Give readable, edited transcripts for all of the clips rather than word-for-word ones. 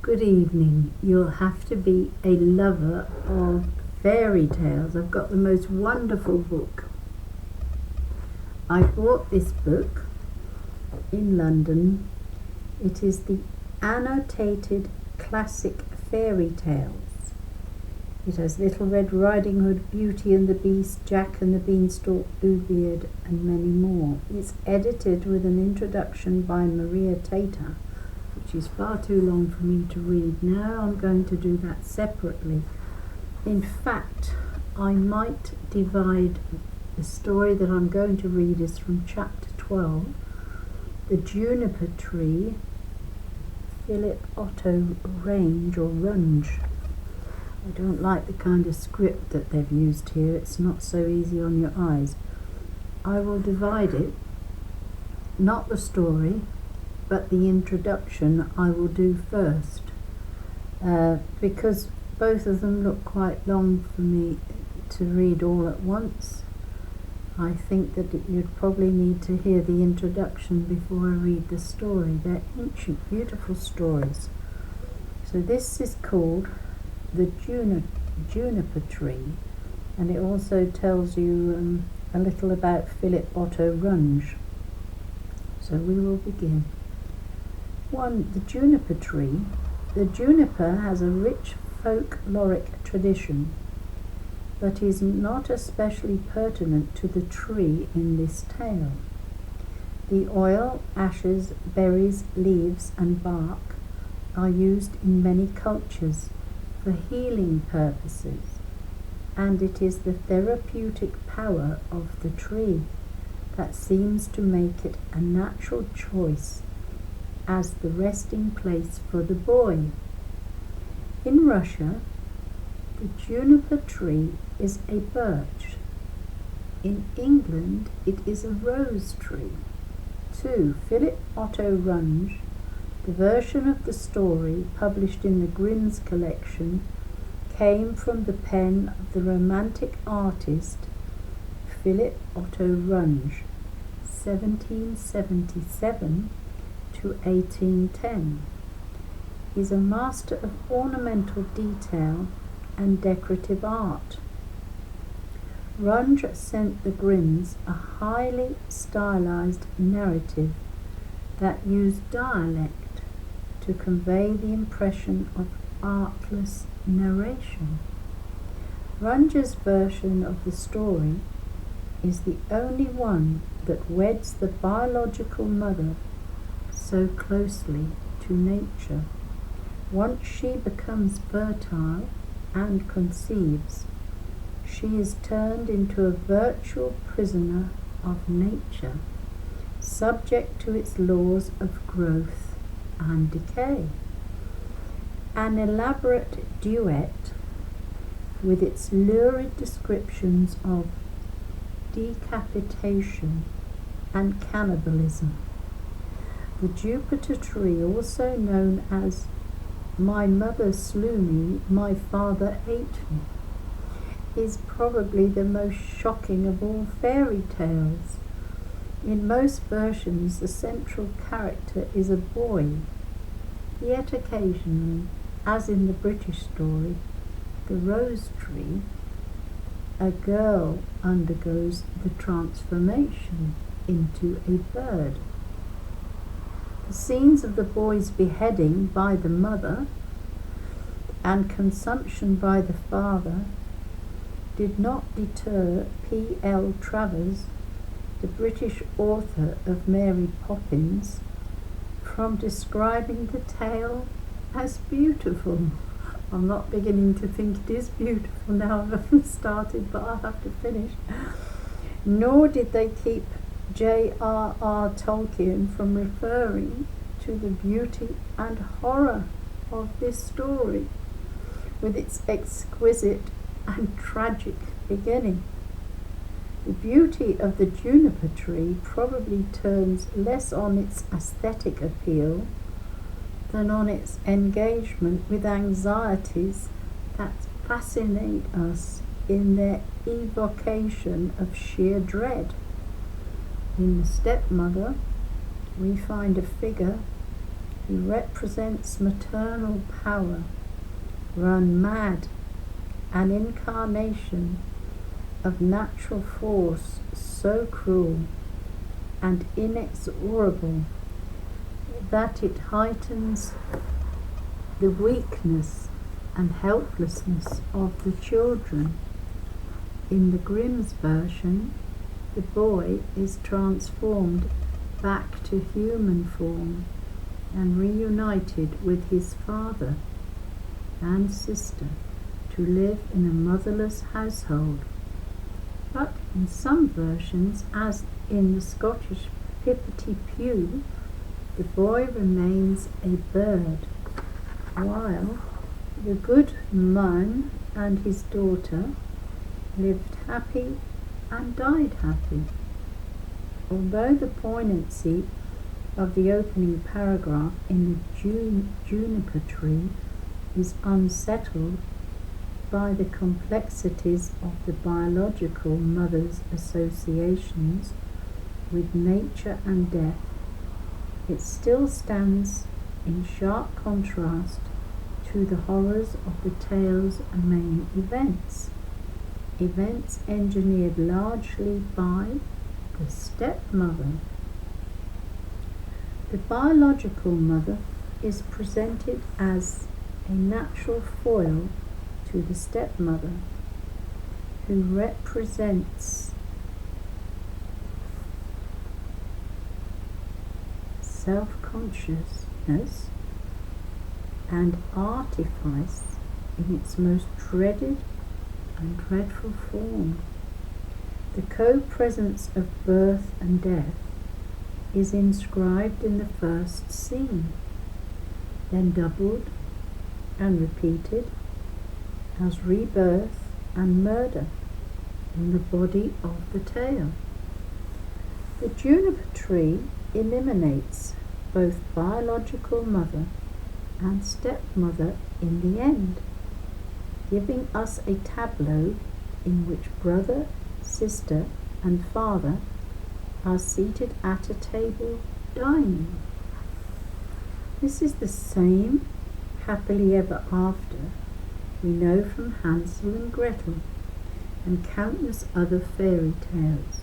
Good evening. You'll have to be a lover of fairy tales. I've got the most wonderful book. I bought this book in London. It is the Annotated Classic Fairy Tales. It has Little Red Riding Hood, Beauty and the Beast, Jack and the Beanstalk, Bluebeard and many more. It's edited with an introduction by Maria Tater, which is far too long for me to read. Now I'm going to do that separately. In fact, I might divide the story that I'm going to read is from chapter 12, The Juniper Tree, Philipp, Otto, Runge or Runge. I don't like the kind of script that they've used here. It's not so easy on your eyes. I will divide it, not the story, but the introduction I will do first, because both of them look quite long for me to read all at once. I think that you'd probably need to hear the introduction before I read the story. They're ancient, beautiful stories. So this is called The Juniper Tree, and it also tells you a little about Philipp, Otto, Runge. So we will begin. 1. The Juniper Tree. The juniper has a rich folkloric tradition, but is not especially pertinent to the tree in this tale. The oil, ashes, berries, leaves and bark are used in many cultures for healing purposes, and it is the therapeutic power of the tree that seems to make it a natural choice as the resting place for the boy. In Russia, the juniper tree is a birch. In England, it is a rose tree. 2. Philipp, Otto, Runge. The version of the story published in the Grimm's collection came from the pen of the Romantic artist Philipp Otto Runge, 1777 to 1810. Is a master of ornamental detail and decorative art. Runge sent the Grimms a highly stylized narrative that used dialect to convey the impression of artless narration. Runge's version of the story is the only one that weds the biological mother so closely to nature. Once she becomes fertile and conceives, she is turned into a virtual prisoner of nature, subject to its laws of growth and decay. An elaborate duet with its lurid descriptions of decapitation and cannibalism. The Juniper Tree, also known as My Mother Slew Me, My Father Ate Me, is probably the most shocking of all fairy tales. In most versions, the central character is a boy, yet occasionally, as in the British story, The Rose Tree, a girl undergoes the transformation into a bird. The scenes of the boy's beheading by the mother and consumption by the father did not deter P.L. Travers, the British author of Mary Poppins, from describing the tale as beautiful. I'm not beginning to think it is beautiful now I've started, but I'll have to finish. Nor did they keep J.R.R. Tolkien from referring to the beauty and horror of this story, with its exquisite and tragic beginning. The beauty of the juniper tree probably turns less on its aesthetic appeal than on its engagement with anxieties that fascinate us in their evocation of sheer dread. In The Stepmother, we find a figure He represents maternal power, run mad, an incarnation of natural force so cruel and inexorable that it heightens the weakness and helplessness of the children. In the Grimm's version, the boy is transformed back to human form and reunited with his father and sister to live in a motherless household. But in some versions, as in the Scottish Pippity Pew, the boy remains a bird, while the good man and his daughter lived happy and died happy. Although the poignancy of the opening paragraph in the Juniper tree is unsettled by the complexities of the biological mother's associations with nature and death, it still stands in sharp contrast to the horrors of the tale's main events engineered largely by the stepmother. The biological mother is presented as a natural foil to the stepmother, who represents self-consciousness and artifice in its most dreaded and dreadful form. The co-presence of birth and death is inscribed in the first scene, then doubled and repeated as rebirth and murder in the body of the tale. The juniper tree eliminates both biological mother and stepmother in the end, giving us a tableau in which brother, sister, and father are seated at a table dining. This is the same happily ever after we know from Hansel and Gretel and countless other fairy tales.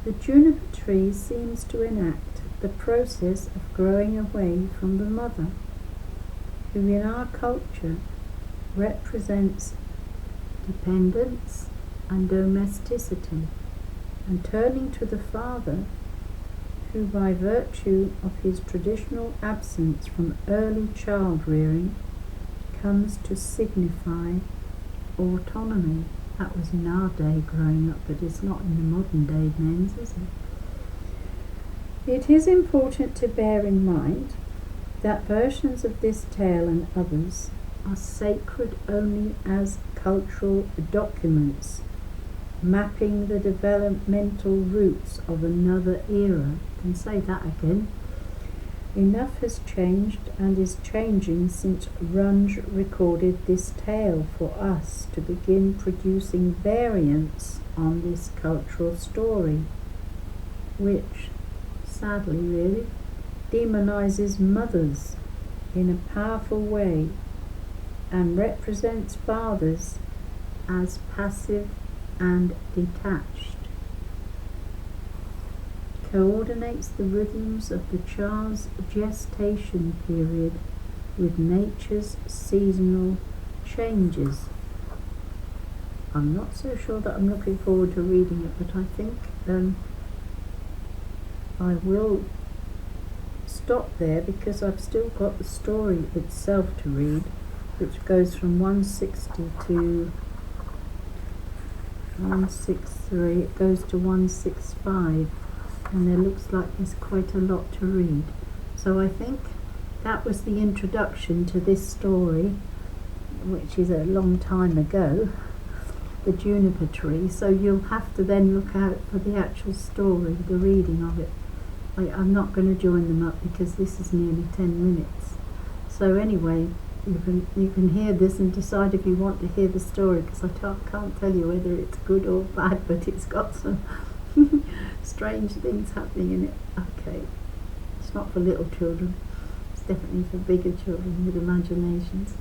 The juniper tree seems to enact the process of growing away from the mother, who in our culture represents dependence and domesticity, and turning to the father, who by virtue of his traditional absence from early child rearing comes to signify autonomy. That was in our day growing up, but it's not in the modern day men's, is it? It is important to bear in mind that versions of this tale and others are sacred only as cultural documents, mapping the developmental roots of another era. I can say that again. Enough has changed and is changing since Runge recorded this tale for us to begin producing variants on this cultural story, which, sadly really, demonizes mothers in a powerful way and represents fathers as passive and detached, coordinates the rhythms of the child's gestation period with nature's seasonal changes. I'm not so sure that I'm looking forward to reading it, but I think I will stop there because I've still got the story itself to read, which goes from 160 to 163, it goes to 165, and there looks like there's quite a lot to read. So I think that was the introduction to this story, which is a long time ago, the juniper tree. So you'll have to then look out for the actual story, the reading of it. I'm not going to join them up because this is nearly 10 minutes. So anyway, you can hear this and decide if you want to hear the story, because I can't tell you whether it's good or bad, but it's got some strange things happening in it. Okay, it's not for little children. definitely for bigger children with imaginations.